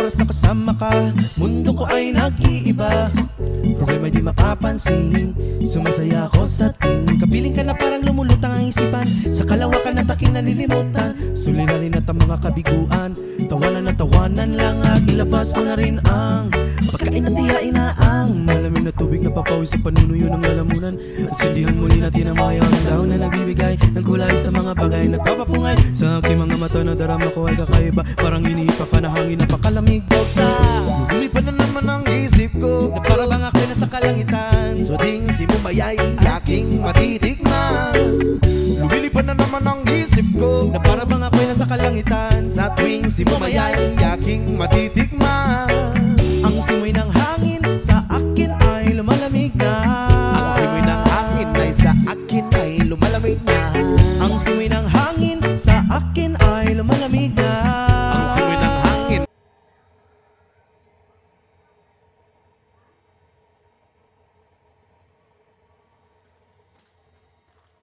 oras na kasama ka, mundo ko ay nag-iiba. Problema di mapapansin, sumasaya ako sa ting. Kapiling ka na parang lumulutang ang isipan, sa kalawakan ng taking nalilimutan. Suliranin at ang mga kabiguan, tawanan at tawanan lang. At ilabas mo na rin ang pagkain at tiyain na ang malamig na tubig na papawis sa panunuyo ng lalamunan. At sindihan muli natin ang mayaw ng dahon na nagbibigay ng kulay sa mga bagay nagpapapungay. Sa aking mga mata na darama ko ay kakaiba, parang iniipa ka na hangin na pakalamig. Bogsa, Lumilipad na naman ang isip ko, na para bang ako'y nasa kalangitan. swating si Bumayay aking matitikman. Lumilipad na naman ang isip ko, Na para bang ako'y nasa kalangitan. sa tuwing si Bumayay aking matitikman.